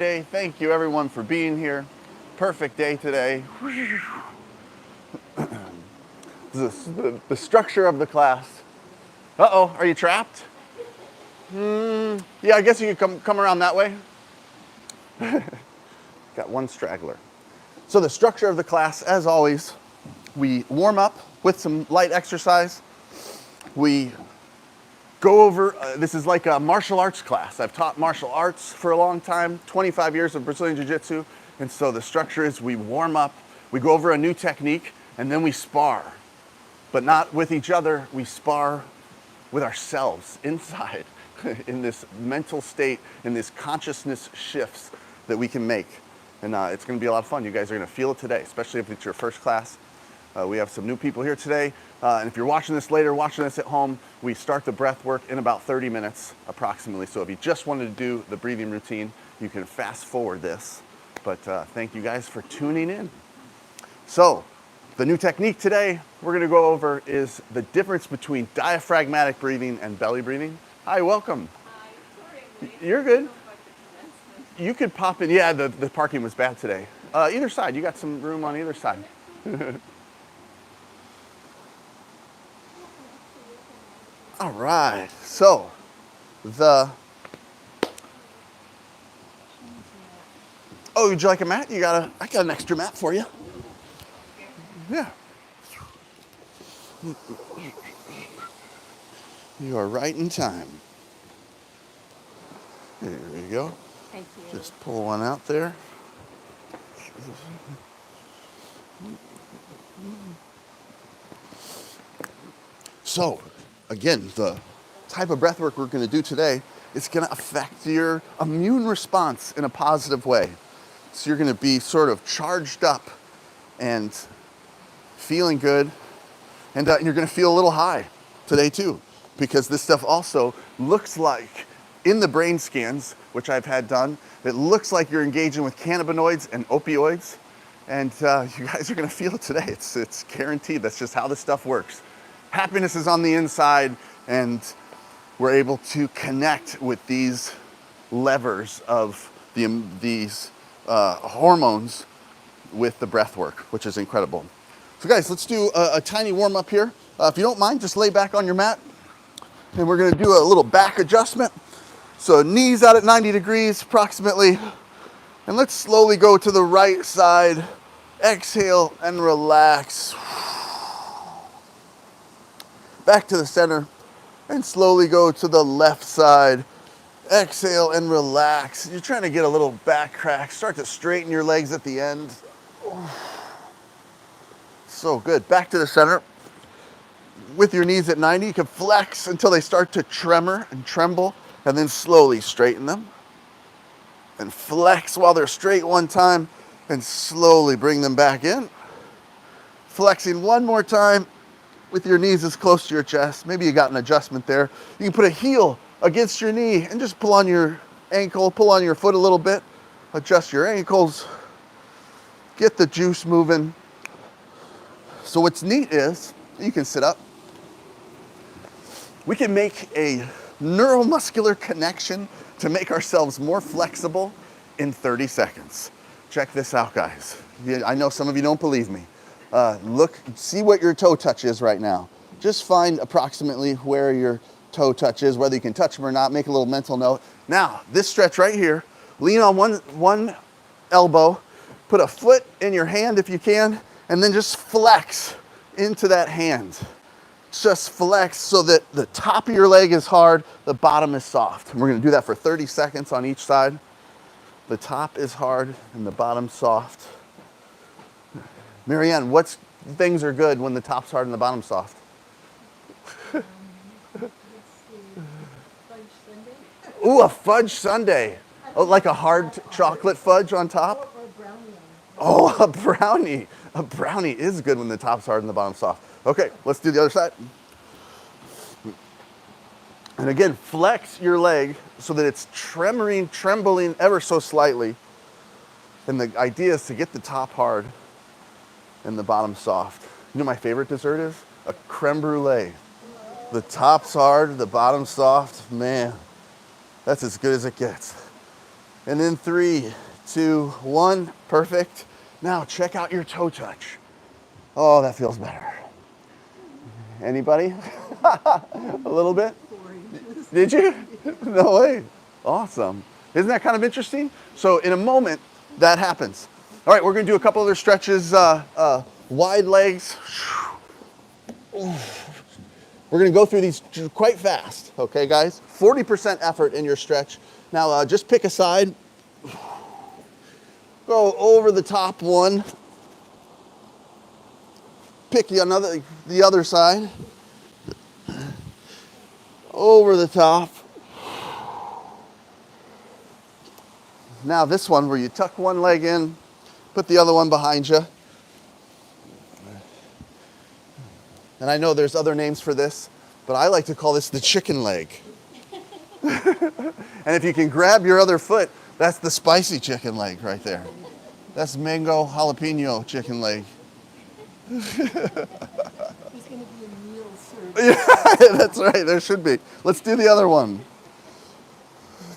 Day. Thank you everyone for being here. Perfect day today. This is the structure of the class. Uh-oh, are you trapped? Yeah, I guess you could come around that way. Got one straggler. So the structure of the class, as always, we warm up with some light exercise. We go over, this is like a martial arts class. I've taught martial arts for a long time, 25 years of Brazilian Jiu-Jitsu. And so the structure is we warm up, we go over a new technique, and then we spar. But not with each other, we spar with ourselves inside in this mental state, in this consciousness shifts that we can make. And it's gonna be a lot of fun. You guys are gonna feel it today, especially if it's your first class. We have some new people here today. And if you're watching this later, watching this at home, we start the breath work in about 30 minutes approximately. So if you just wanted to do the breathing routine, you can fast forward this. But thank you guys for tuning in. So the new technique today we're gonna go over is the difference between diaphragmatic breathing and belly breathing. Hi, welcome. Sorry, You're good. You could pop in. Yeah, the parking was bad today. Either side, you got some room on either side. All right, so oh, would you like a mat? I got an extra mat for you. Yeah. You are right in time. There you go. Thank you. Just pull one out there. So, again, the type of breath work we're going to do today is going to affect your immune response in a positive way. So you're going to be sort of charged up and feeling good, and you're going to feel a little high today too, because this stuff also looks like, in the brain scans, which I've had done, it looks like you're engaging with cannabinoids and opioids, and you guys are going to feel it today. It's guaranteed. That's just how this stuff works. Happiness is on the inside, and we're able to connect with these levers of these hormones with the breath work, which is incredible. So guys, let's do a tiny warm up here. If you don't mind, just lay back on your mat, and we're gonna do a little back adjustment. So knees out at 90 degrees approximately, and let's slowly go to the right side. Exhale and relax. Back to the center, and slowly go to the left side. Exhale and relax. You're trying to get a little back crack. Start to straighten your legs at the end. So good. Back to the center. With your knees at 90, you can flex until they start to tremor and tremble, and then slowly straighten them. And flex while they're straight one time, and slowly bring them back in. Flexing one more time with your knees as close to your chest. Maybe you got an adjustment there. You can put a heel against your knee and just pull on your ankle, pull on your foot a little bit, adjust your ankles, get the juice moving. So what's neat is, you can sit up, we can make a neuromuscular connection to make ourselves more flexible in 30 seconds. Check this out, guys. I know some of you don't believe me. Look, see what your toe touch is right now. Just find approximately where your toe touch is, whether you can touch them or not. Make a little mental note. Now, this stretch right here, lean on one elbow, put a foot in your hand if you can, and then just flex into that hand. Just flex so that the top of your leg is hard, the bottom is soft. And we're gonna do that for 30 seconds on each side. The top is hard and the bottom soft. Marianne, what things are good when the top's hard and the bottom's soft? Let's see. Fudge sundae. Ooh, a fudge sundae. Oh, like a hard chocolate fudge on top? Or brownie. Oh, a brownie. A brownie is good when the top's hard and the bottom's soft. Okay, let's do the other side. And again, flex your leg so that it's trembling ever so slightly. And the idea is to get the top hard and the bottom soft. You know what my favorite dessert is? A creme brulee. The top's hard, the bottom's soft. Man, that's as good as it gets. And then 3, 2, 1. Perfect. Now check out your toe touch. Oh, that feels better. Anybody? A little bit? 4 inches. Did you? No way. Awesome. Isn't that kind of interesting? So in a moment, that happens. All right, we're going to do a couple other stretches. Wide legs. We're going to go through these quite fast, okay, guys? 40% effort in your stretch. Now, just pick a side. Go over the top one. Pick the other side. Over the top. Now this one where you tuck one leg in, put the other one behind you. And I know there's other names for this, but I like to call this the chicken leg. And if you can grab your other foot, that's the spicy chicken leg right there. That's mango jalapeno chicken leg. There's going to be a meal served. Yeah, that's right, there should be. Let's do the other one.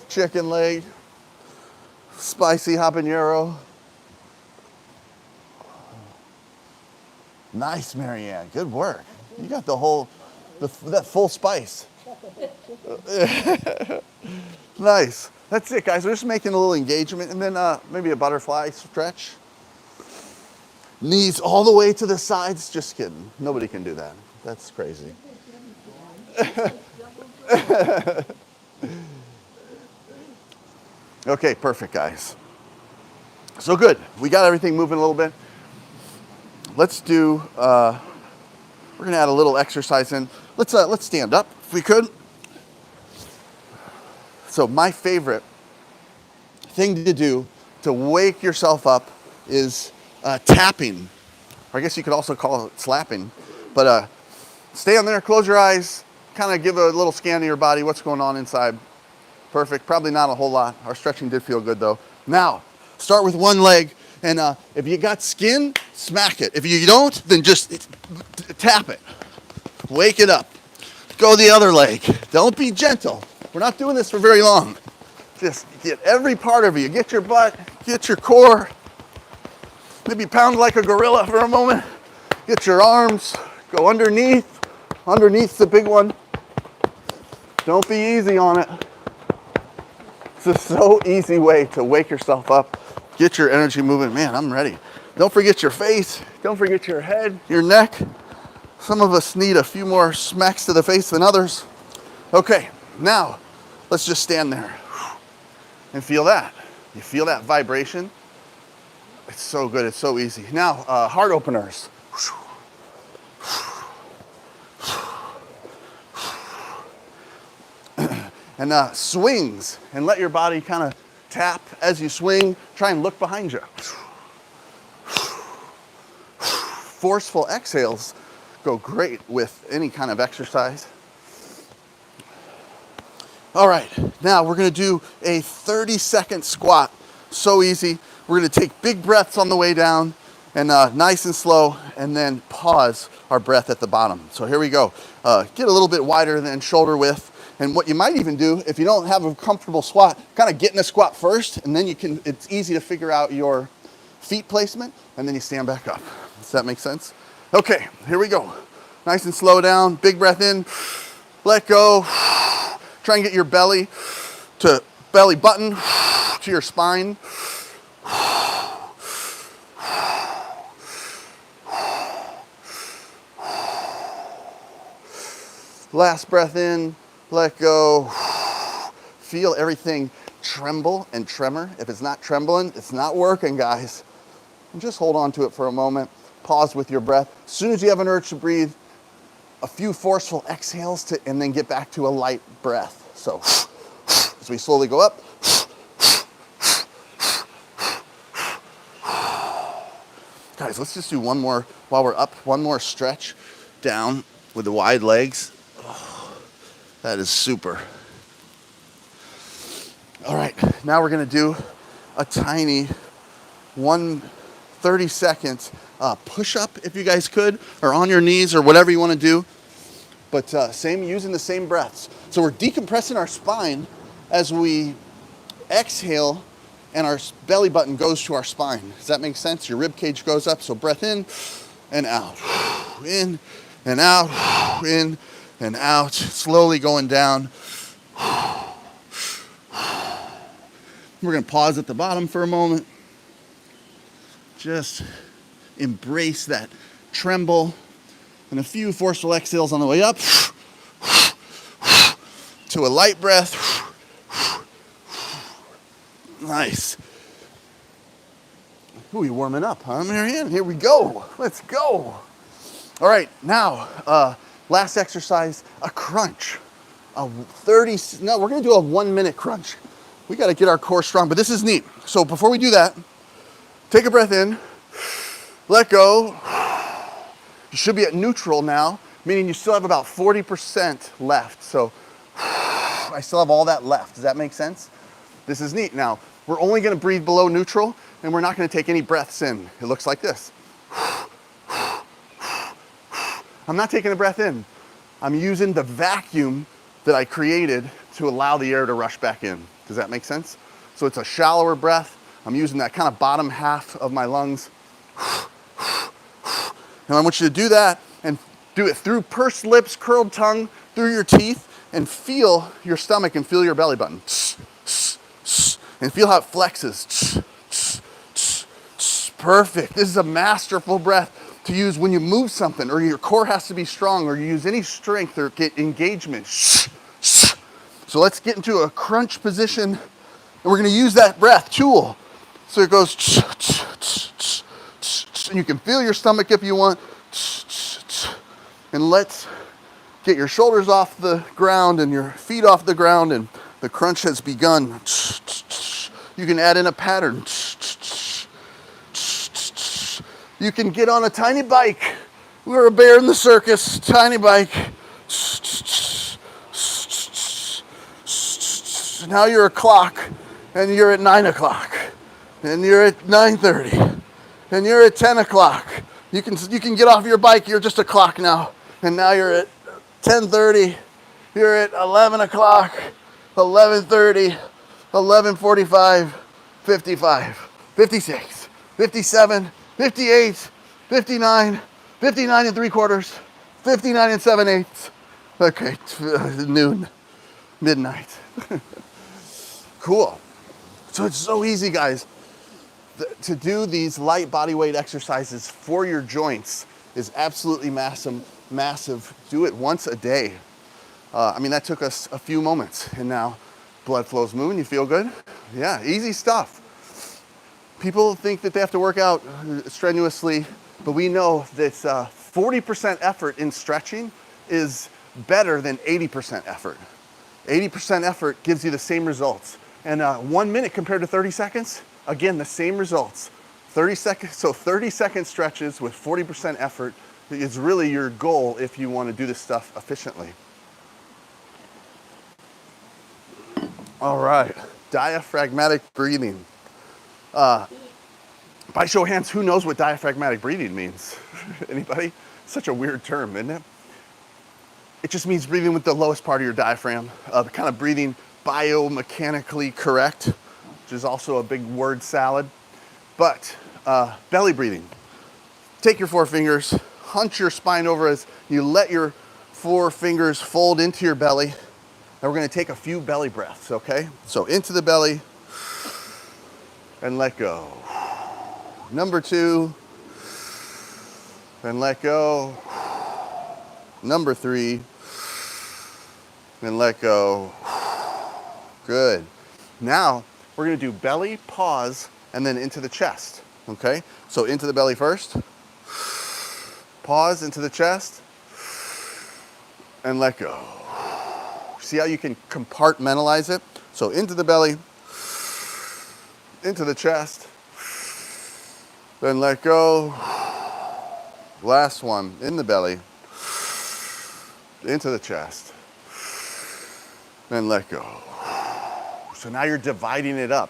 Chicken leg, spicy habanero. Nice, Marianne, good work. You got that full spice. Nice. That's it, guys. We're just making a little engagement, and then maybe a butterfly stretch. Knees all the way to the sides. Just kidding. Nobody can do that. That's crazy. Okay, perfect, guys. So good. We got everything moving a little bit. Let's do, we're going to add a little exercise in. Let's stand up if we could. So my favorite thing to do to wake yourself up is tapping. Or I guess you could also call it slapping. But stay on there, close your eyes, kind of give a little scan of your body, what's going on inside. Perfect. Probably not a whole lot. Our stretching did feel good though. Now, start with one leg. And if you got skin, smack it. If you don't, then just tap it. Wake it up. Go the other leg. Don't be gentle. We're not doing this for very long. Just get every part of you. Get your butt, get your core. Maybe pound like a gorilla for a moment. Get your arms. Go underneath. Underneath's the big one. Don't be easy on it. It's a so easy way to wake yourself up. Get your energy moving. Man, I'm ready. Don't forget your face. Don't forget your head, your neck. Some of us need a few more smacks to the face than others. Okay, now let's just stand there and feel that. You feel that vibration? It's so good. It's so easy. Now, heart openers. And swings, and let your body kind of tap as you swing. Try and look behind you. Forceful exhales go great with any kind of exercise. All right, now we're gonna do a 30-second squat. So easy. We're gonna take big breaths on the way down, and nice and slow, and then pause our breath at the bottom. So here we go. Get a little bit wider than shoulder width. And what you might even do, if you don't have a comfortable squat, kind of get in a squat first, and then it's easy to figure out your feet placement, and then you stand back up. Does that make sense? Okay, here we go. Nice and slow down, big breath in, let go. Try and get your belly to belly button to your spine. Last breath in. Let go. Feel everything tremble and tremor. If it's not trembling, it's not working, guys. And just hold on to it for a moment. Pause with your breath. As soon as you have an urge to breathe, a few forceful exhales and then get back to a light breath. So as we slowly go up. Guys, let's just do one more while we're up. One more stretch down with the wide legs. That is super. All right, now we're gonna do a tiny 30-second push-up, if you guys could, or on your knees, or whatever you wanna do. But using the same breaths. So we're decompressing our spine as we exhale and our belly button goes to our spine. Does that make sense? Your rib cage goes up, so breath in and out. In and out, in and out, slowly going down. We're gonna pause at the bottom for a moment. Just embrace that tremble and a few forceful exhales on the way up to a light breath. Nice. Ooh, you're warming up, huh, Marianne? Here we go. Let's go. All right, now, last exercise, a crunch. We're gonna do a 1 minute crunch. We gotta get our core strong, but this is neat. So before we do that, take a breath in, let go. You should be at neutral now, meaning you still have about 40% left. So I still have all that left. Does that make sense? This is neat. Now, we're only gonna breathe below neutral, and we're not gonna take any breaths in. It looks like this. I'm not taking a breath in. I'm using the vacuum that I created to allow the air to rush back in. Does that make sense? So it's a shallower breath. I'm using that kind of bottom half of my lungs. And I want you to do that and do it through pursed lips, curled tongue, through your teeth, and feel your stomach and feel your belly button. And feel how it flexes. Perfect. This is a masterful breath to use when you move something or your core has to be strong or you use any strength or get engagement. So let's get into a crunch position and we're gonna use that breath tool. So it goes, and you can feel your stomach if you want. And let's get your shoulders off the ground and your feet off the ground and the crunch has begun. You can add in a pattern. You can get on a tiny bike. We're a bear in the circus, tiny bike. Now you're a clock and you're at 9 o'clock and you're at 9:30 and you're at 10 o'clock. You can get off your bike, you're just a clock now. And now you're at 10:30, you're at 11 o'clock, 11:30, 11:45, 55, 56, 57, 58, 59, 59 and 3/4, 59 and 7/8. Okay, noon, midnight. Cool. So it's so easy, guys. To do these light body weight exercises for your joints is absolutely massive. Do it once a day. I mean, that took us a few moments and now blood flow's moving. You feel good? Yeah, easy stuff. People think that they have to work out strenuously, but we know that 40% effort in stretching is better than 80% effort. 80% effort gives you the same results. And 1 minute compared to 30 seconds, again, the same results. 30 seconds, so 30-second stretches with 40% effort is really your goal if you want to do this stuff efficiently. All right, diaphragmatic breathing. By show of hands, who knows what diaphragmatic breathing means? Anybody? Such a weird term, isn't it? It just means breathing with the lowest part of your diaphragm, kind of breathing biomechanically correct, which is also a big word salad. But belly breathing. Take your 4 fingers, hunch your spine over as you let your 4 fingers fold into your belly. And we're gonna take a few belly breaths, okay? So into the belly and let go. Number 2, and let go. Number 3, and let go. Good. Now, we're gonna do belly, pause, and then into the chest, okay? So into the belly first, pause into the chest, and let go. See how you can compartmentalize it? So into the belly, into the chest, then let go. Last one, in the belly, into the chest, then let go. So now you're dividing it up.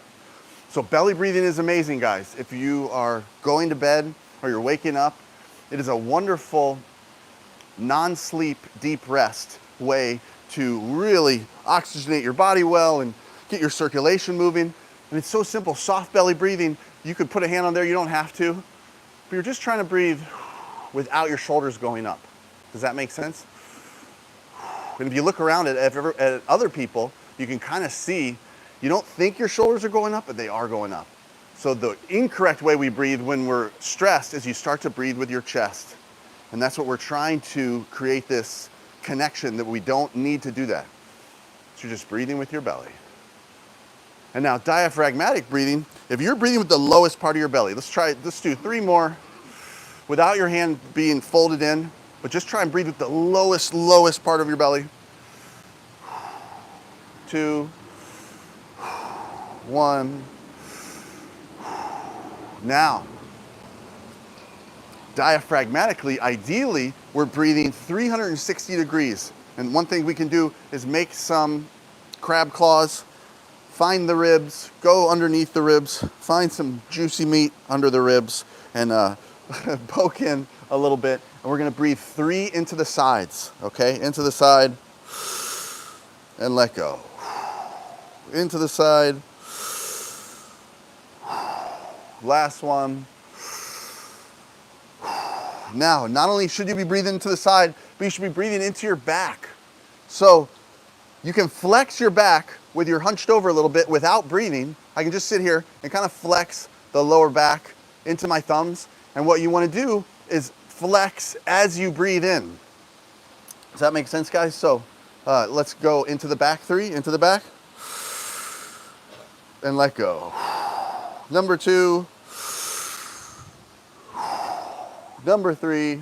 So belly breathing is amazing, guys. If you are going to bed or you're waking up, it is a wonderful non-sleep, deep rest way to really oxygenate your body well and get your circulation moving. And it's so simple, soft belly breathing. You could put a hand on there, you don't have to. But you're just trying to breathe without your shoulders going up. Does that make sense? And if you look around at other people, you can kind of see, you don't think your shoulders are going up, but they are going up. So the incorrect way we breathe when we're stressed is you start to breathe with your chest. And that's what we're trying to create, this connection that we don't need to do that. So you're just breathing with your belly. And now diaphragmatic breathing, if you're breathing with the lowest part of your belly, let's do 3 more without your hand being folded in, but just try and breathe with the lowest part of your belly. 2, 1. Now, diaphragmatically, ideally, we're breathing 360 degrees. And one thing we can do is make some crab claws, find the ribs, go underneath the ribs, find some juicy meat under the ribs, and poke in a little bit. And we're gonna breathe 3 into the sides, okay? Into the side, and let go. Into the side. Last one. Now, not only should you be breathing to the side, but you should be breathing into your back. So you can flex your back with your hunched over a little bit without breathing. I can just sit here and kind of flex the lower back into my thumbs. And what you want to do is flex as you breathe in. Does that make sense, guys? So let's go into the back 3, into the back. And let go. Number 2. Number 3.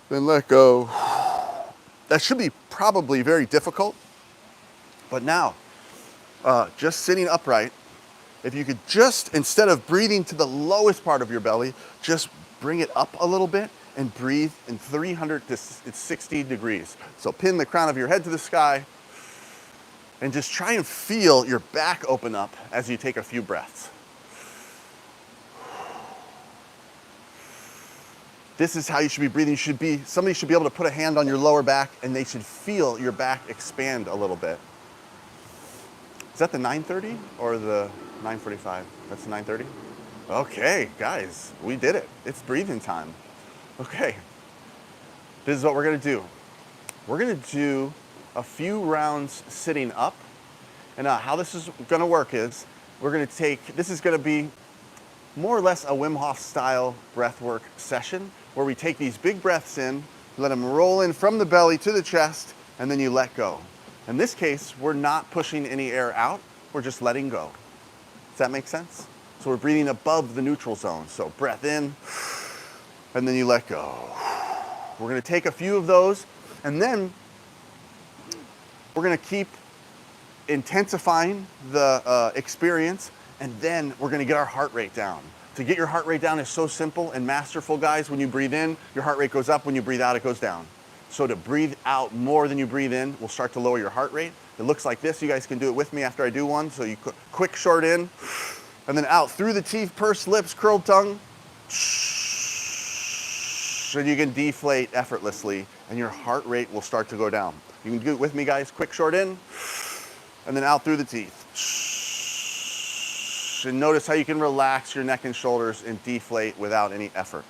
Then let go. That should be probably very difficult. But now, just sitting upright, if you could just, instead of breathing to the lowest part of your belly, just bring it up a little bit and breathe in 360 degrees. So pin the crown of your head to the sky and just try and feel your back open up as you take a few breaths. This is how you should be breathing. Somebody should be able to put a hand on your lower back and they should feel your back expand a little bit. Is that the 9:30 or the 9:45? That's the 9:30? Okay, guys, we did it. It's breathing time. Okay, this is what we're gonna do. We're gonna do a few rounds sitting up. And how this is gonna work is, this is gonna be more or less a Wim Hof style breathwork session where we take these big breaths in, let them roll in from the belly to the chest, and then you let go. In this case, we're not pushing any air out, we're just letting go. Does that make sense? So we're breathing above the neutral zone. So breath in, and then you let go. We're gonna take a few of those, and then we're gonna keep intensifying the experience, and then we're gonna get our heart rate down. To get your heart rate down is so simple and masterful, guys. When you breathe in, your heart rate goes up. When you breathe out, it goes down. So to breathe out more than you breathe in will start to lower your heart rate. It looks like this. You guys can do it with me after I do one. So you quick, short in, and then out through the teeth, pursed lips, curled tongue. And you can deflate effortlessly, and your heart rate will start to go down. You can do it with me, guys. Quick, short in, and then out through the teeth. And notice how you can relax your neck and shoulders and deflate without any effort.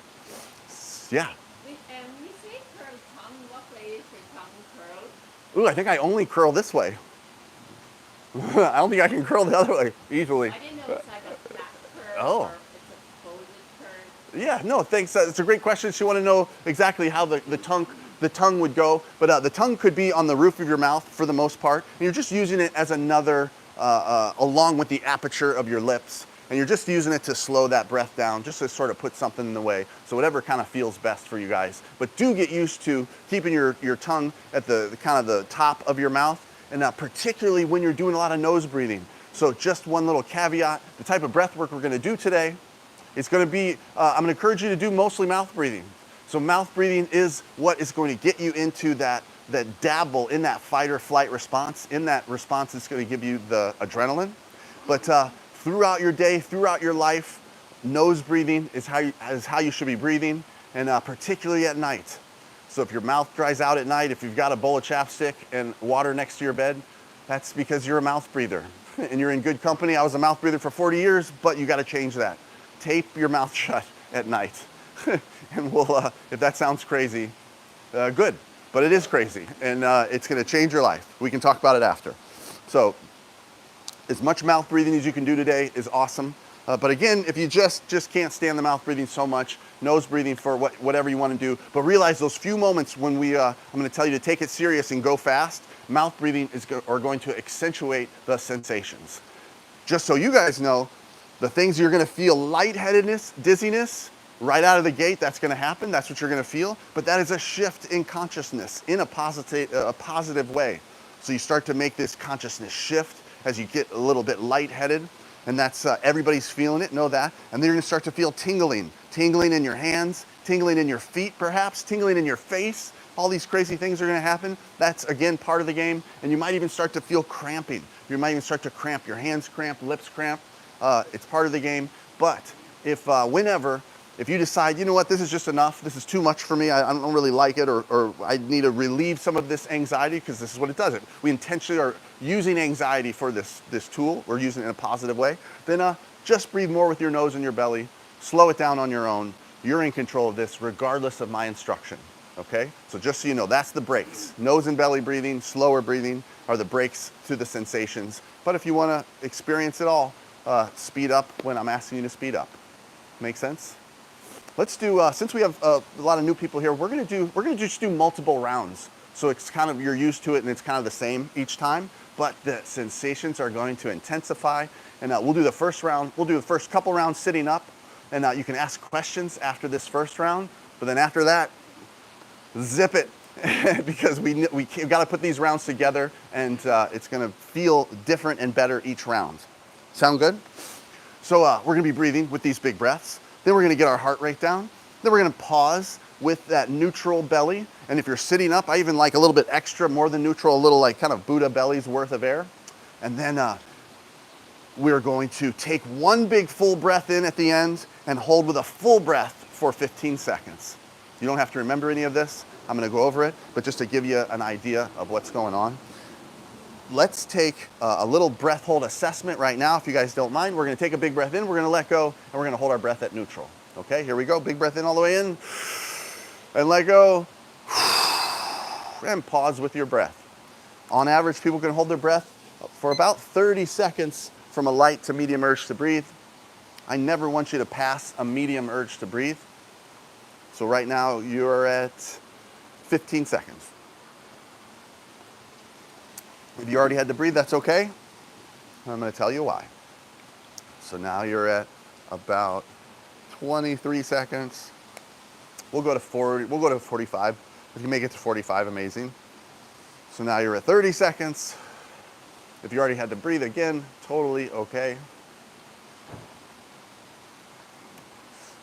Yeah. We say curl tongue. What way is your tongue curled? Ooh, I think I only curl this way. I don't think I can curl the other way easily. I didn't know it's like a flat curl Oh. or it's a folded curl. Yeah, no, thanks. It's a great question. She wanted to know exactly how the tongue would go, but the tongue could be on the roof of your mouth for the most part, and you're just using it as another, along with the aperture of your lips, and you're just using it to slow that breath down, just to sort of put something in the way. So whatever kind of feels best for you guys. But do get used to keeping your tongue at the kind of the top of your mouth, and particularly when you're doing a lot of nose breathing. So just one little caveat, the type of breath work we're gonna do today, it's gonna be, I'm gonna encourage you to do mostly mouth breathing. So mouth breathing is what is going to get you into that dabble in that fight or flight response. In that response, it's going to give you the adrenaline. But throughout your day, throughout your life, nose breathing is how you should be breathing, and particularly at night. So if your mouth dries out at night, if you've got a bowl of chapstick and water next to your bed, that's because you're a mouth breather. and you're in good company. I was a mouth breather for 40 years, but you got to change that. Tape your mouth shut at night. And we'll, if that sounds crazy, good. But it is crazy, and it's going to change your life. We can talk about it after. So as much mouth breathing as you can do today is awesome. But again, if you just can't stand the mouth breathing so much, nose breathing for whatever you want to do, but realize those few moments when I'm going to tell you to take it serious and go fast, mouth breathing are going to accentuate the sensations. Just so you guys know, the things you're going to feel, lightheadedness, dizziness, right out of the gate, that's going to happen. That's what you're going to feel. But that is a shift in consciousness in a positive way. So you start to make this consciousness shift as you get a little bit lightheaded. And that's, everybody's feeling it, know that. And then you're gonna start to feel tingling in your hands, tingling in your feet perhaps, tingling in your face. All these crazy things are gonna happen. That's, again, part of the game. And you might even start to feel cramping. You might even start to cramp, your hands cramp, lips cramp. It's part of the game. But if you decide, you know what, this is just enough, this is too much for me, I don't really like it, or I need to relieve some of this anxiety, because this is what it does. We intentionally are using anxiety for this tool, we're using it in a positive way, then just breathe more with your nose and your belly, slow it down on your own. You're in control of this regardless of my instruction, okay? So just so you know, that's the breaks. Nose and belly breathing, slower breathing are the breaks to the sensations. But if you wanna experience it all, speed up when I'm asking you to speed up. Make sense? Let's do, since we have a lot of new people here, we're gonna just do multiple rounds. So it's kind of, you're used to it and it's kind of the same each time, but the sensations are going to intensify. And we'll do the first round, we'll do the first couple rounds sitting up, and you can ask questions after this first round, but then after that, zip it, because we've got to put these rounds together, and it's gonna feel different and better each round. Sound good? So we're gonna be breathing with these big breaths. Then we're gonna get our heart rate down. Then we're gonna pause with that neutral belly. And if you're sitting up, I even like a little bit extra, more than neutral, a little like kind of Buddha belly's worth of air. And then we're going to take one big full breath in at the end and hold with a full breath for 15 seconds. You don't have to remember any of this. I'm gonna go over it, but just to give you an idea of what's going on. Let's take a little breath hold assessment right now, if you guys don't mind. We're gonna take a big breath in, we're gonna let go, and we're gonna hold our breath at neutral. Okay, here we go. Big breath in all the way in, and let go, and pause with your breath. On average, people can hold their breath for about 30 seconds from a light to medium urge to breathe. I never want you to pass a medium urge to breathe. So right now, you're at 15 seconds. If you already had to breathe, that's okay. I'm going to tell you why. So now you're at about 23 seconds. We'll go to 40, we'll go to 45. If you make it to 45, amazing. So now you're at 30 seconds. If you already had to breathe again, totally okay.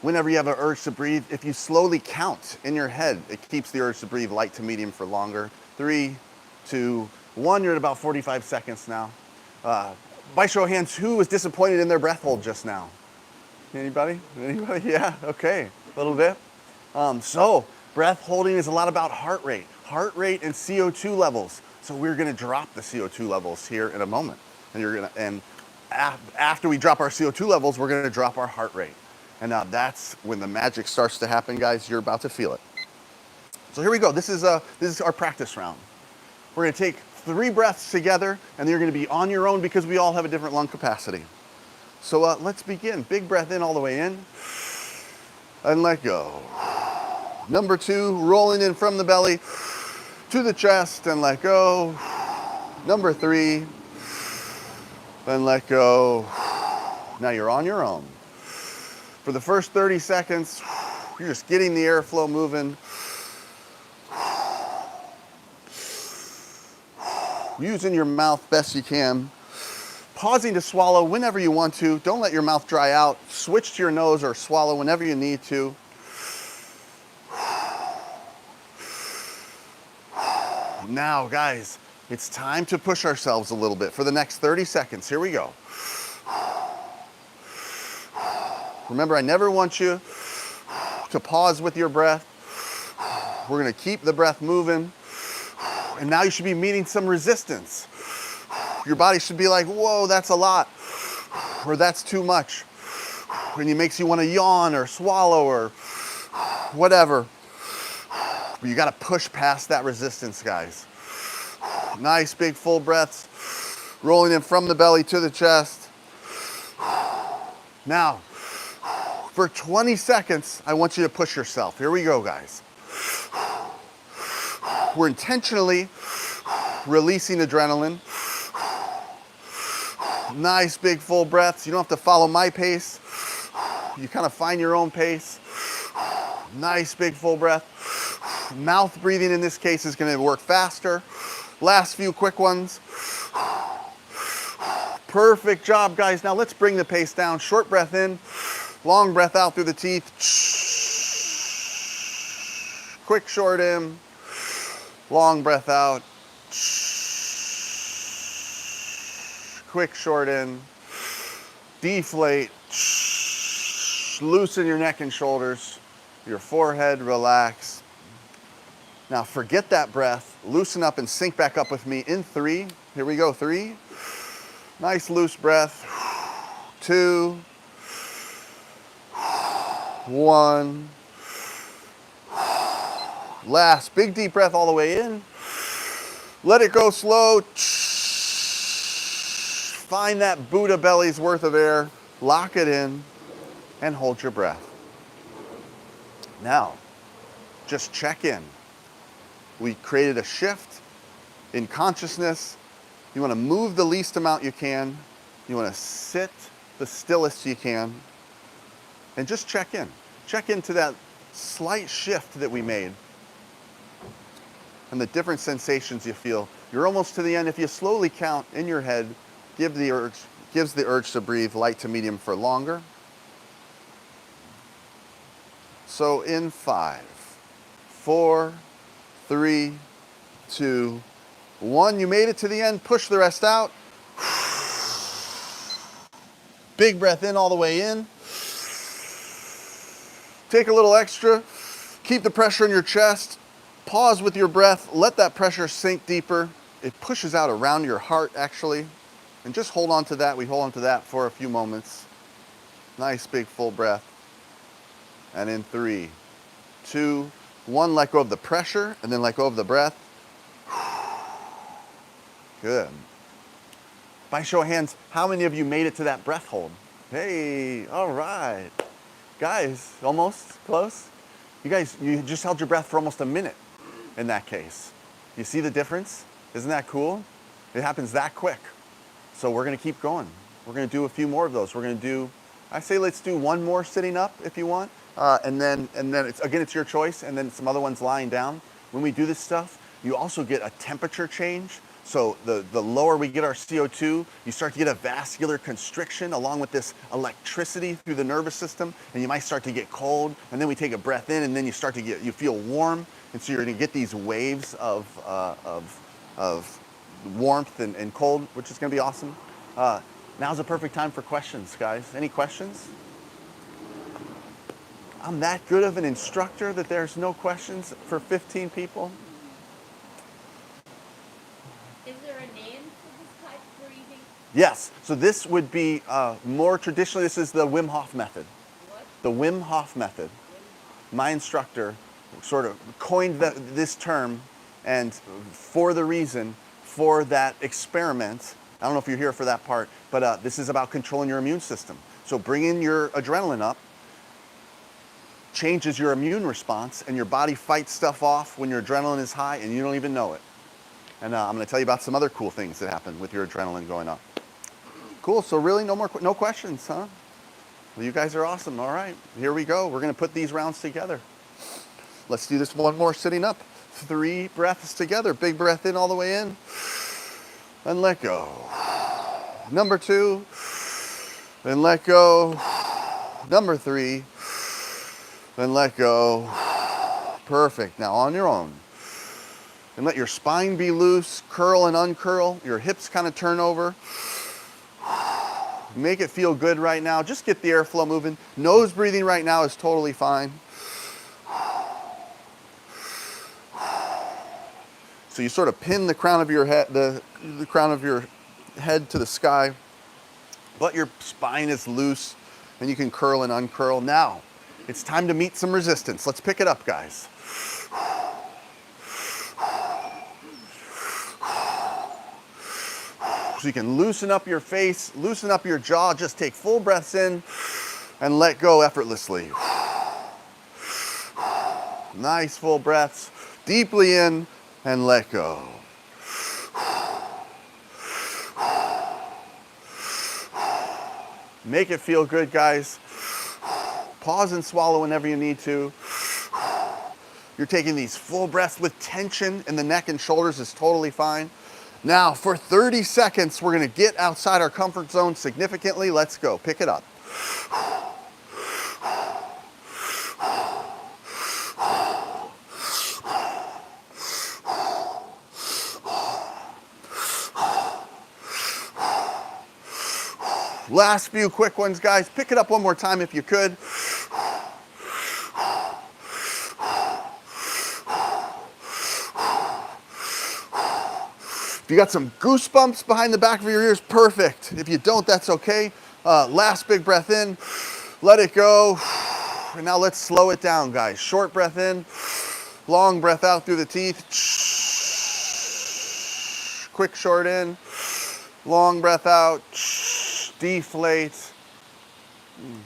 Whenever you have an urge to breathe, if you slowly count in your head, it keeps the urge to breathe light to medium for longer. 3, 2, 1, you're at about 45 seconds now. By show of hands, who was disappointed in their breath hold just now? Anybody? Anybody? Yeah, okay, a little bit. So breath holding is a lot about heart rate and CO2 levels. So we're gonna drop the CO2 levels here in a moment. And after we drop our CO2 levels, we're gonna drop our heart rate. And now that's when the magic starts to happen, guys. You're about to feel it. So here we go. This is our practice round. We're gonna take 3 breaths together, and then you're gonna be on your own because we all have a different lung capacity. So let's begin. Big breath in all the way in, and let go. Number 2, rolling in from the belly to the chest, and let go. Number 3, and let go. Now you're on your own. For the first 30 seconds, you're just getting the airflow moving. Using your mouth best you can. Pausing to swallow whenever you want to. Don't let your mouth dry out. Switch to your nose or swallow whenever you need to. Now, guys, it's time to push ourselves a little bit for the next 30 seconds. Here we go. Remember, I never want you to pause with your breath. We're gonna keep the breath moving. And now you should be meeting some resistance. Your body should be like, whoa, that's a lot, or that's too much. And it makes you want to yawn or swallow or whatever. But you got to push past that resistance, guys. Nice big full breaths, rolling in from the belly to the chest. Now, for 20 seconds, I want you to push yourself. Here we go, guys. We're intentionally releasing adrenaline. Nice big full breaths. You don't have to follow my pace. You kind of find your own pace. Nice big full breath. Mouth breathing in this case is going to work faster. Last few quick ones. Perfect job, guys. Now let's bring the pace down. Short breath in, long breath out through the teeth. Quick short in, long breath out. Quick short in, deflate, loosen your neck and shoulders, your forehead, relax. Now forget that breath, loosen up and sync back up with me in 3. Here we go, 3. Nice loose breath, 2, 1. Last, big deep breath all the way in. Let it go slow. Find that Buddha belly's worth of air, lock it in, and hold your breath. Now, just check in. We created a shift in consciousness. You want to move the least amount you can. You want to sit the stillest you can. And just check in. Check into that slight shift that we made and the different sensations you feel. You're almost to the end. If you slowly count in your head, gives the urge to breathe light to medium for longer. So in 5, 4, 3, 2, 1. You made it to the end. Push the rest out. Big breath in all the way in. Take a little extra. Keep the pressure in your chest. Pause with your breath. Let that pressure sink deeper. It pushes out around your heart, actually. And just hold on to that. We hold on to that for a few moments. Nice big full breath. And in 3, 2, 1, let go of the pressure and then let go of the breath. Good. By show of hands, how many of you made it to that breath hold? Hey, all right. Guys, almost close. You guys, you just held your breath for almost a minute in that case. You see the difference? Isn't that cool? It happens that quick. So we're going to keep going. We're going to do a few more of those. We're going to do, I say let's do one more sitting up if you want. And then it's your choice, and then some other ones lying down. When we do this stuff, you also get a temperature change. So the lower we get our CO2, you start to get a vascular constriction along with this electricity through the nervous system, and you might start to get cold, and then we take a breath in, and then you feel warm, and so you're gonna get these waves of warmth and cold, which is gonna be awesome. Now's a perfect time for questions, guys. Any questions? I'm that good of an instructor that there's no questions for 15 people? Is there a name for this type of breathing? Yes. So this would be more traditionally, this is the Wim Hof method. What? The Wim Hof method. My instructor sort of coined this term, and for that experiment, I don't know if you're here for that part, but this is about controlling your immune system. So bringing your adrenaline up changes your immune response, and your body fights stuff off when your adrenaline is high and you don't even know it. And I'm going to tell you about some other cool things that happen with your adrenaline going up. Cool. So really no questions, huh? Well, you guys are awesome. All right, here we go. We're going to put these rounds together. Let's do this one more sitting up. 3 breaths together. Big breath in all the way in. And let go. Number 2. And let go. Number 3. And let go. Perfect. Now on your own. And let your spine be loose, curl and uncurl. Your hips kind of turn over. Make it feel good right now. Just get the airflow moving. Nose breathing right now is totally fine. So you sort of pin the crown of your head, the crown of your head to the sky, but your spine is loose and you can curl and uncurl. Now, it's time to meet some resistance. Let's pick it up, guys. So you can loosen up your face, loosen up your jaw, just take full breaths in and let go effortlessly. Nice full breaths, deeply in and let go. Make it feel good, guys. Pause and swallow whenever you need to. You're taking these full breaths with tension in the neck and shoulders is totally fine. Now, for 30 seconds, we're gonna get outside our comfort zone significantly. Let's go, pick it up. Last few quick ones, guys. Pick it up one more time if you could. If you got some goosebumps behind the back of your ears, perfect. If you don't, that's okay. Last big breath in, let it go. And now let's slow it down, guys. Short breath in, long breath out through the teeth. Quick short in, long breath out, deflate.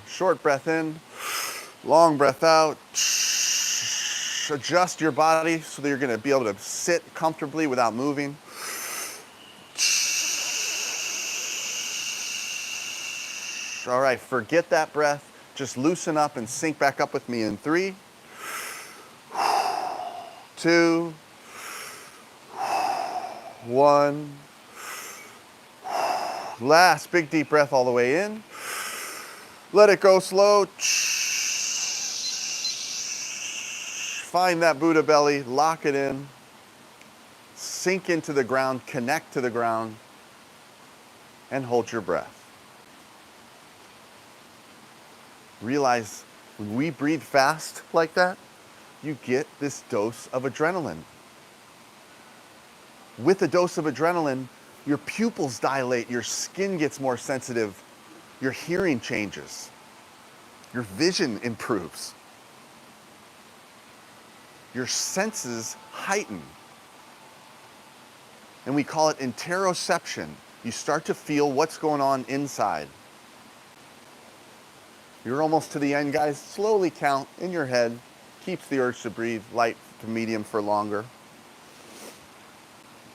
Short breath in, long breath out. Adjust your body so that you're gonna be able to sit comfortably without moving. All right, forget that breath. Just loosen up and sync back up with me in 3, 2, 1. Last big deep breath all the way in. Let it go slow. Find that Buddha belly, lock it in. Sink into the ground, connect to the ground, and hold your breath. Realize when we breathe fast like that, you get this dose of adrenaline. With a dose of adrenaline, your pupils dilate, your skin gets more sensitive, your hearing changes, your vision improves, your senses heighten. And we call it interoception. You start to feel what's going on inside. You're almost to the end, guys. Slowly count in your head. Keeps the urge to breathe light to medium for longer.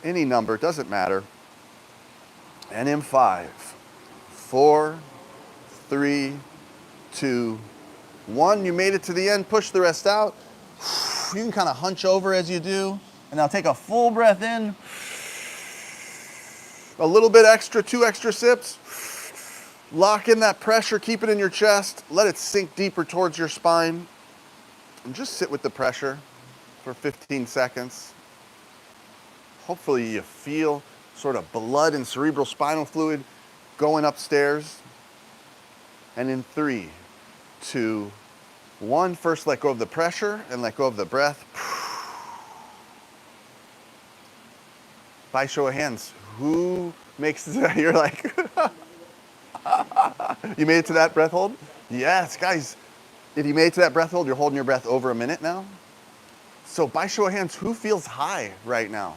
Any number, doesn't matter. And in 5, 4, 3, 2, 1. You made it to the end. Push the rest out. You can kind of hunch over as you do. And now take a full breath in. A little bit extra, 2 extra sips. Lock in that pressure, keep it in your chest. Let it sink deeper towards your spine. And just sit with the pressure for 15 seconds. Hopefully you feel sort of blood and cerebral spinal fluid going upstairs. And in 3, 2, 1, first let go of the pressure and let go of the breath. By show of hands, who makes this? You're like, you made it to that breath hold? Yes, guys, if you made it to that breath hold, you're holding your breath over a minute now. So by show of hands, who feels high right now?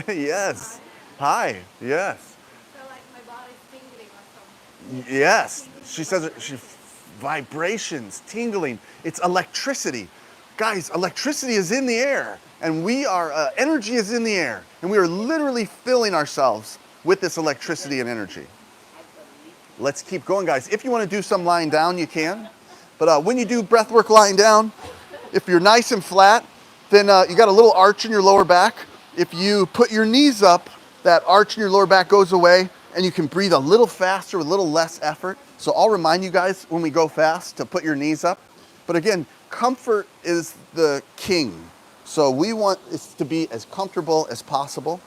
Yes, high, yes. So like my body's tingling or something. Yes, she says vibrations, tingling. It's electricity. Guys, electricity is in the air, and we are, energy is in the air, and we are literally filling ourselves with this electricity and energy. Let's keep going, guys. If you want to do some lying down, you can. But when you do breath work lying down, if you're nice and flat, then you got a little arch in your lower back. If you put your knees up, that arch in your lower back goes away, and you can breathe a little faster with a little less effort. So I'll remind you guys when we go fast to put your knees up. But again, comfort is the king. So we want it to be as comfortable as possible.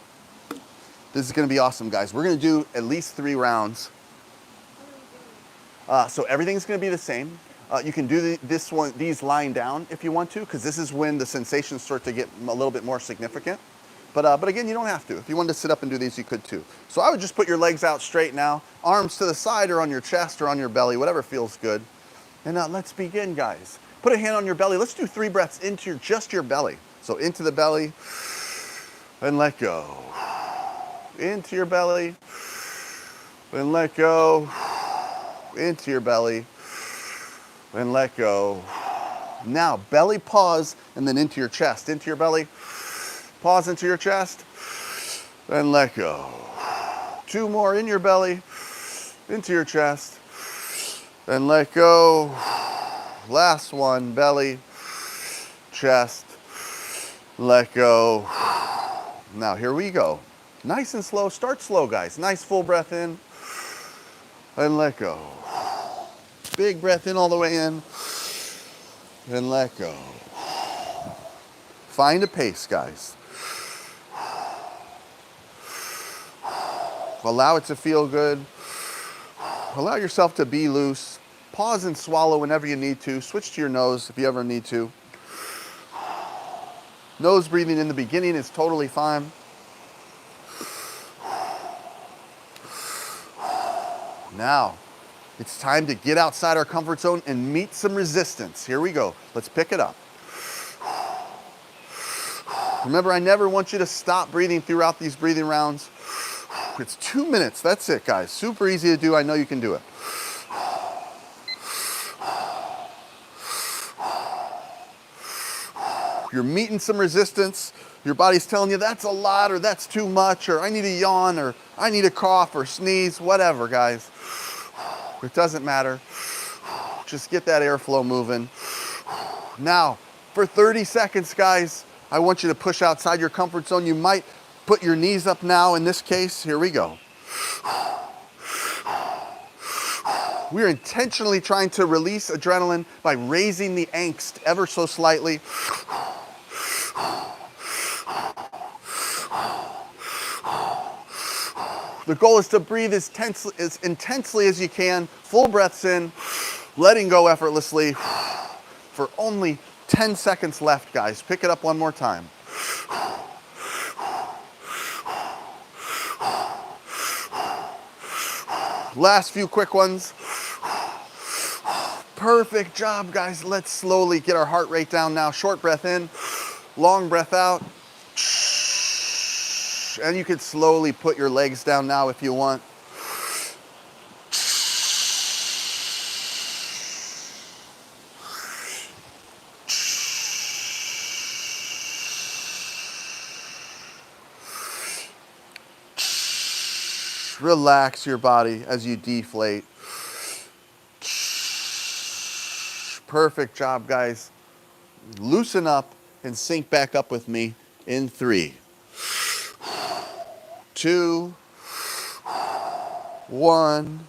This is going to be awesome, guys. We're going to do at least 3 rounds. So everything's going to be the same. You can do these lying down if you want to, because this is when the sensations start to get a little bit more significant. But again, you don't have to. If you wanted to sit up and do these, you could too. So I would just put your legs out straight now, arms to the side or on your chest or on your belly, whatever feels good. And let's begin, guys. Put a hand on your belly. Let's do 3 breaths into just your belly. So into the belly and let go. Into your belly and let go. Into your belly and let go. Now, belly pause and then into your chest. Into your belly, pause into your chest and let go. 2 more in your belly, into your chest and let go. Last one, belly, chest, let go. Now here we go. Nice and slow. Start slow, guys. Nice full breath in and let go. Big breath in all the way in and let go. Find a pace, guys. Allow it to feel good. Allow yourself to be loose. Pause and swallow whenever you need to. Switch to your nose if you ever need to. Nose breathing in the beginning is totally fine. Now, it's time to get outside our comfort zone and meet some resistance. Here we go. Let's pick it up. Remember, I never want you to stop breathing throughout these breathing rounds. It's 2 minutes. That's it, guys. Super easy to do. I know you can do it. You're meeting some resistance. Your body's telling you that's a lot or that's too much or I need a yawn or I need a cough or sneeze, whatever, guys. It doesn't matter. Just get that airflow moving. Now, for 30 seconds, guys, I want you to push outside your comfort zone. You might put your knees up now in this case. Here we go. We're intentionally trying to release adrenaline by raising the angst ever so slightly. The goal is to breathe as intensely as you can, full breaths in, letting go effortlessly for only 10 seconds left, guys. Pick it up one more time. Last few quick ones. Perfect job, guys. Let's slowly get our heart rate down now. Short breath in, long breath out. And you can slowly put your legs down now if you want. Relax your body as you deflate. Perfect job, guys. Loosen up and sync back up with me in 3, 2, 1.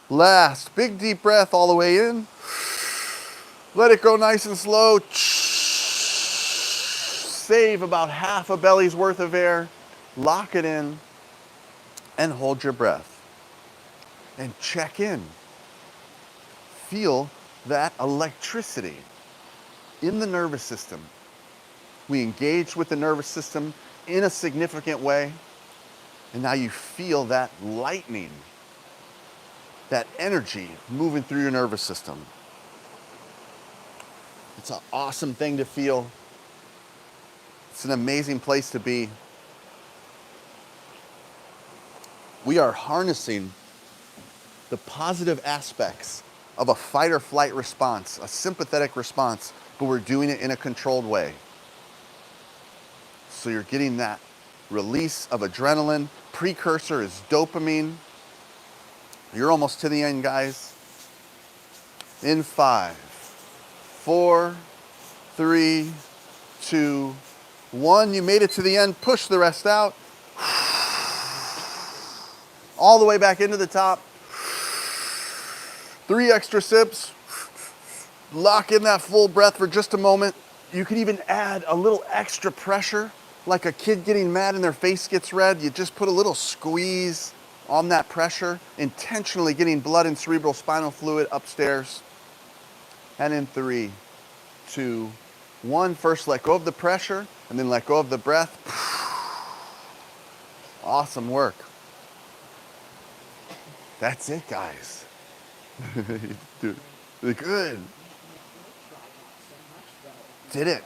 Last, big deep breath all the way in. Let it go nice and slow. Save about half a belly's worth of air. Lock it in and hold your breath. And check in. Feel that electricity in the nervous system. We engaged with the nervous system in a significant way, and now you feel that lightning, that energy moving through your nervous system. It's an awesome thing to feel. It's an amazing place to be. We are harnessing the positive aspects of a fight or flight response, a sympathetic response, but we're doing it in a controlled way. So you're getting that release of adrenaline. Precursor is dopamine. You're almost to the end, guys. In 5, 4, 3, 2, 1. You made it to the end. Push the rest out. All the way back into the top. 3 extra sips. Lock in that full breath for just a moment. You could even add a little extra pressure, like a kid getting mad and their face gets red. You just put a little squeeze on that pressure, intentionally getting blood and cerebral spinal fluid upstairs. And in 3, 2, 1. First, let go of the pressure, and then let go of the breath. Awesome work. That's it, guys. Dude, good. Did it.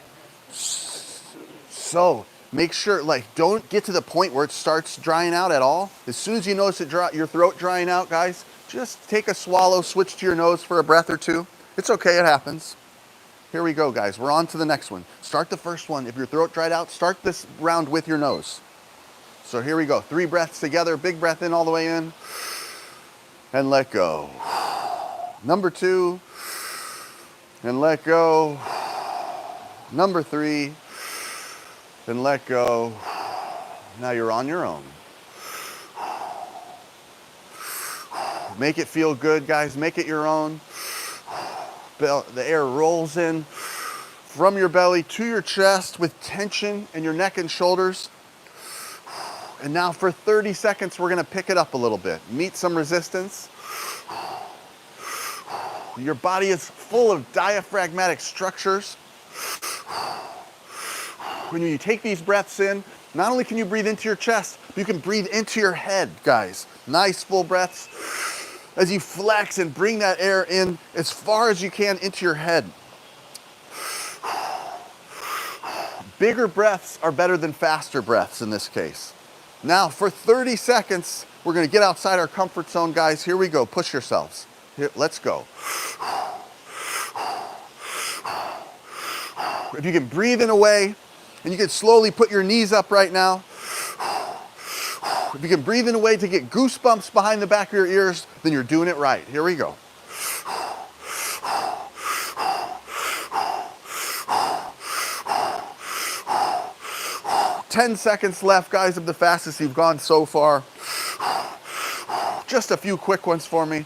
So make sure, like, don't get to the point where it starts drying out at all. As soon as you notice your throat drying out, guys, just take a swallow, switch to your nose for a breath or two. It's okay, it happens. Here we go, guys. We're on to the next one. Start the first one. If your throat dried out, start this round with your nose. So here we go. 3 breaths together. Big breath in all the way in. And let go. Number 2. And let go. Number 3. And let go. Now you're on your own. Make it feel good, guys. Make it your own. The air rolls in from your belly to your chest with tension in your neck and shoulders. And now for 30 seconds, we're gonna pick it up a little bit. Meet some resistance. Your body is full of diaphragmatic structures. When you take these breaths in, not only can you breathe into your chest, but you can breathe into your head, guys. Nice full breaths. As you flex and bring that air in as far as you can into your head. Bigger breaths are better than faster breaths in this case. Now for 30 seconds, we're gonna get outside our comfort zone, guys. Here we go, push yourselves. Here, let's go. If you can breathe in a way, and you can slowly put your knees up right now. If you can breathe in a way to get goosebumps behind the back of your ears, then you're doing it right. Here we go. Ten seconds left, guys, of the fastest you've gone so far. Just a few quick ones for me.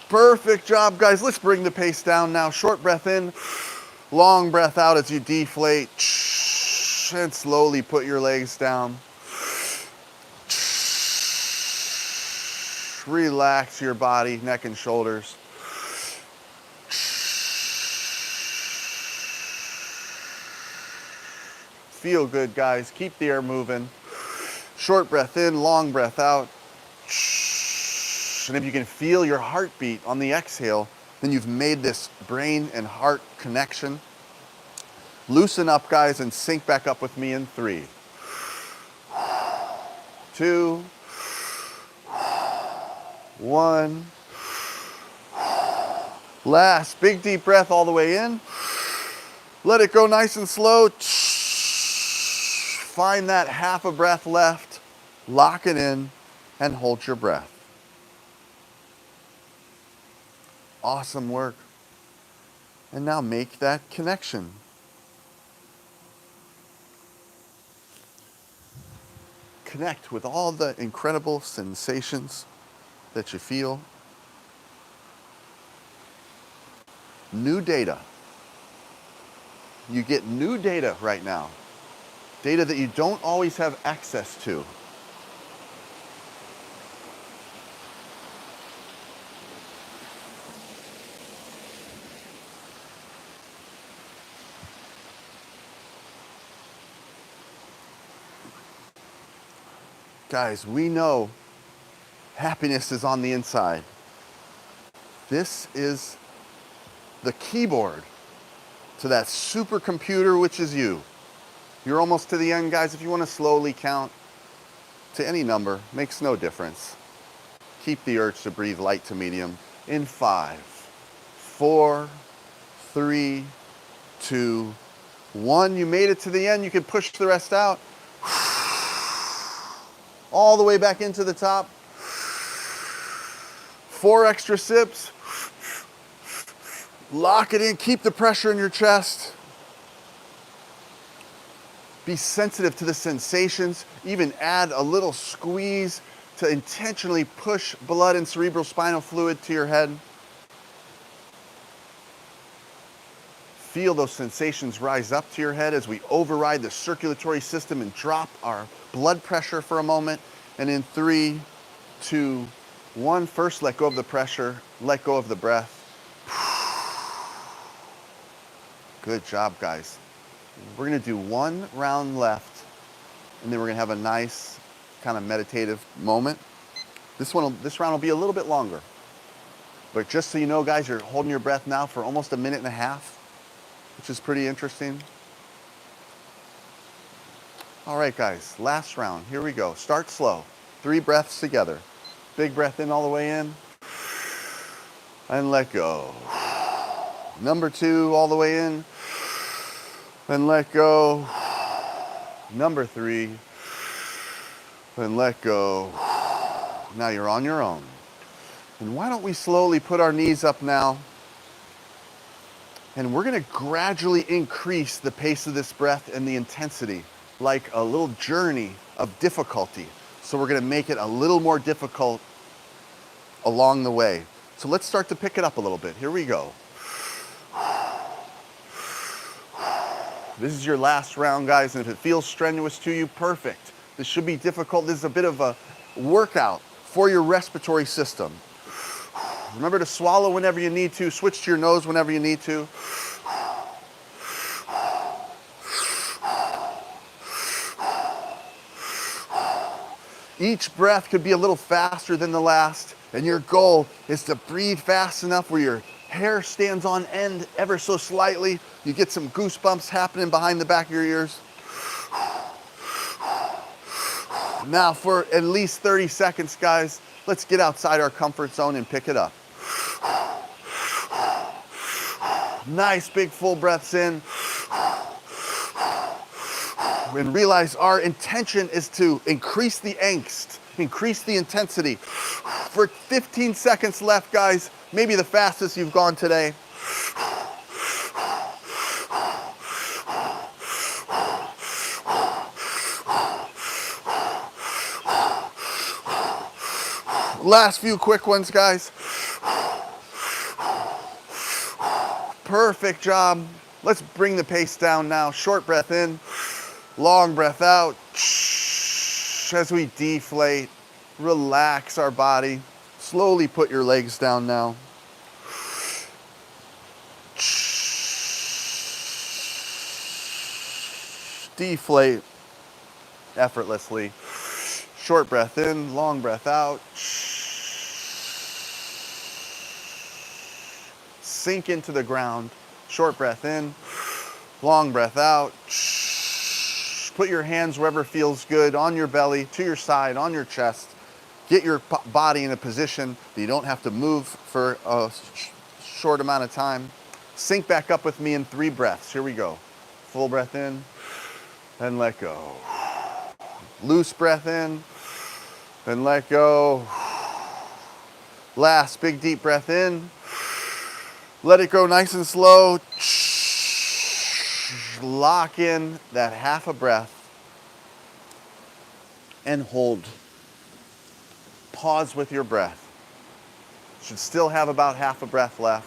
Perfect job, guys. Let's bring the pace down now. Short breath in, long breath out as you deflate. And slowly put your legs down. Relax your body, neck and shoulders. Feel good, guys. Keep the air moving. Short breath in, long breath out. And if you can feel your heartbeat on the exhale, then you've made this brain and heart connection. Loosen up, guys, and sync back up with me in 3, 2, 1. Last, big deep breath all the way in. Let it go nice and slow. Find that half a breath left. Lock it in and hold your breath. Awesome work. And now make that connection. Connect with all the incredible sensations that you feel. New data. You get new data right now. Data that you don't always have access to. Guys, we know happiness is on the inside. This is the keyboard to that supercomputer, which is you. You're almost to the end, guys. If you want to slowly count to any number, makes no difference. Keep the urge to breathe light to medium in 5, 4, 3, 2, 1. You made it to the end. You can push the rest out. All the way back into the top. 4 extra sips. Lock it in. Keep the pressure in your chest. Be sensitive to the sensations. Even add a little squeeze to intentionally push blood and cerebral spinal fluid to your head. Feel those sensations rise up to your head as we override the circulatory system and drop our blood pressure for a moment. And in 3, 2, One, first let go of the pressure, let go of the breath. Good job, guys. We're gonna do one round left, and then we're gonna have a nice kind of meditative moment. This round will be a little bit longer. But just so you know, guys, you're holding your breath now for almost a minute and a half, which is pretty interesting. All right, guys, last round. Here we go. Start slow. 3 breaths together. Big breath in all the way in, and let go. Number 2, all the way in, and let go. Number 3, and let go. Now you're on your own. And why don't we slowly put our knees up now, and we're gonna gradually increase the pace of this breath and the intensity, like a little journey of difficulty. So we're gonna make it a little more difficult along the way. So let's start to pick it up a little bit. Here we go. This is your last round, guys, and if it feels strenuous to you, perfect. This should be difficult. This is a bit of a workout for your respiratory system. Remember to swallow whenever you need to, switch to your nose whenever you need to. Each breath could be a little faster than the last, and your goal is to breathe fast enough where your hair stands on end ever so slightly. You get some goosebumps happening behind the back of your ears. Now for at least 30 seconds, guys, let's get outside our comfort zone and pick it up. Nice big full breaths in. And realize our intention is to increase the angst, increase the intensity. For 15 seconds left, guys, maybe the fastest you've gone today. Last few quick ones, guys. Perfect job. Let's bring the pace down now. Short breath in, long breath out. As we deflate, relax our body. Slowly put your legs down now. Deflate effortlessly. Short breath in, long breath out. Sink into the ground. Short breath in, long breath out. Put your hands wherever feels good, on your belly, to your side, on your chest. Get your body in a position that you don't have to move for a short amount of time. Sink back up with me in 3 breaths. Here we go. Full breath in, and let go. Loose breath in, and let go. Last big deep breath in. Let it go nice and slow. Lock in that half a breath and hold. Pause with your breath. Should still have about half a breath left.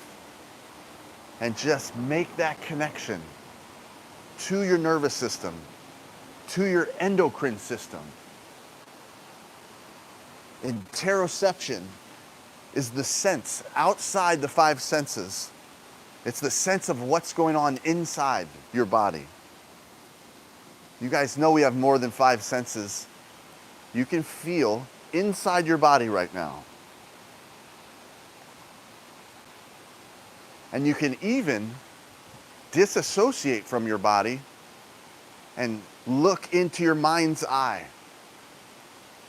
And just make that connection to your nervous system, to your endocrine system. Interoception is the sense outside the 5 senses. It's the sense of what's going on inside your body. You guys know we have more than 5 senses. You can feel inside your body right now. And you can even disassociate from your body and look into your mind's eye,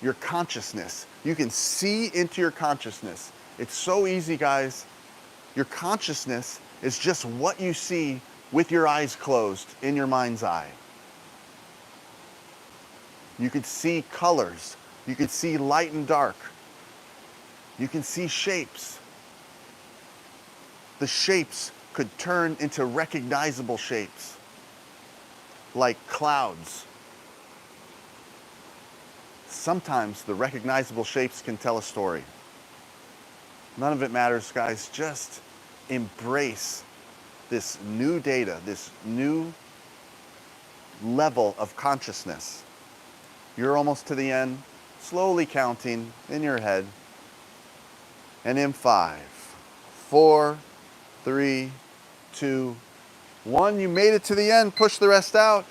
your consciousness. You can see into your consciousness. It's so easy, guys. Your consciousness is just what you see with your eyes closed in your mind's eye. You could see colors. You could see light and dark. You can see shapes. The shapes could turn into recognizable shapes, like clouds. Sometimes the recognizable shapes can tell a story. None of it matters, guys. Just embrace this new data, this new level of consciousness. You're almost to the end, slowly counting in your head. And in 5, 4, 3, 2, 1. You made it to the end. Push the rest out.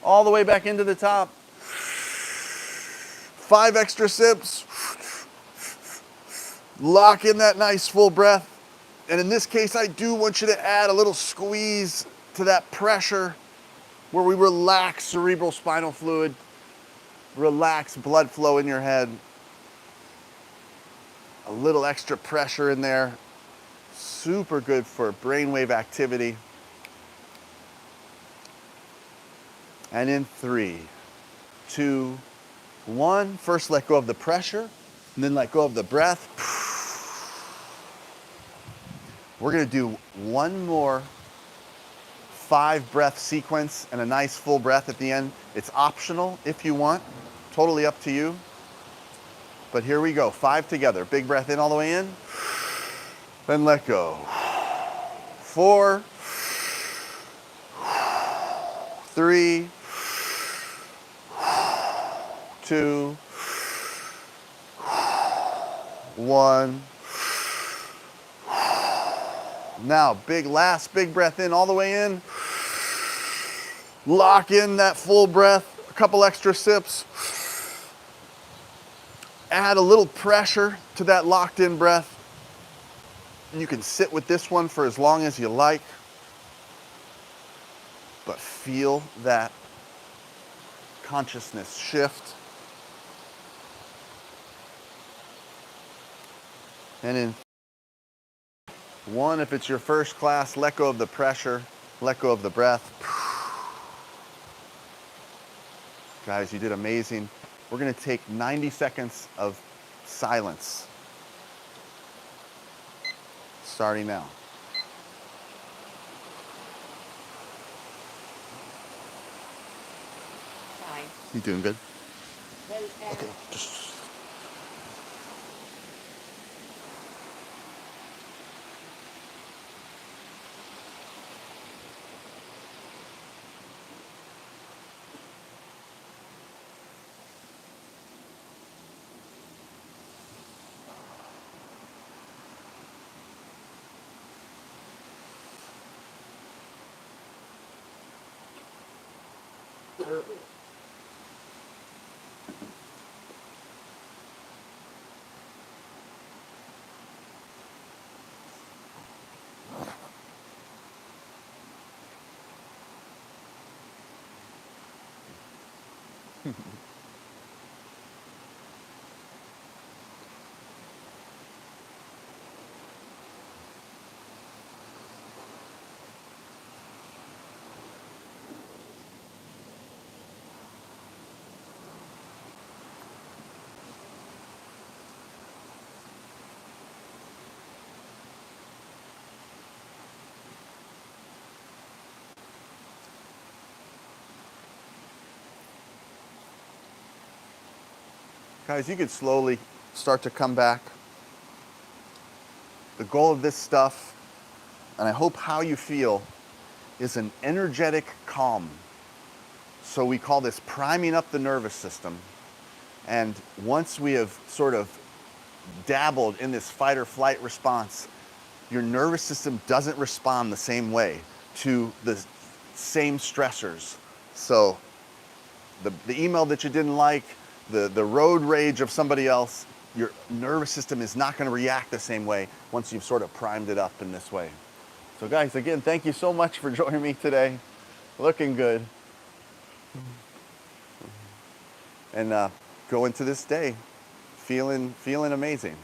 All the way back into the top. 5 extra sips. Lock in that nice full breath. And in this case, I do want you to add a little squeeze to that pressure where we relax cerebral spinal fluid, relax blood flow in your head. A little extra pressure in there. Super good for brainwave activity. And in 3, 2, 1. First, let go of the pressure, and then let go of the breath. We're going to do one more 5 breath sequence and a nice full breath at the end. It's optional if you want, totally up to you. But here we go, 5 together. Big breath in all the way in, then let go. 4, 3, 2, 1. Now, last big breath in all the way in. Lock in that full breath, a couple extra sips. Add a little pressure to that locked in breath. You can sit with this one for as long as you like, but feel that consciousness shift. And in 1, if it's your first class, let go of the pressure, let go of the breath. Guys, you did amazing. We're going to take 90 seconds of silence. Starting now. Fine. You doing good? Well, Okay, just... Guys, you can slowly start to come back. The goal of this stuff, and I hope how you feel, is an energetic calm. So we call this priming up the nervous system. And once we have sort of dabbled in this fight or flight response, your nervous system doesn't respond the same way to the same stressors. So the email that you didn't like, the road rage of somebody else, your nervous system is not going to react the same way once you've sort of primed it up in this way. So guys, again, thank you so much for joining me today. Looking good. And go into this day feeling amazing.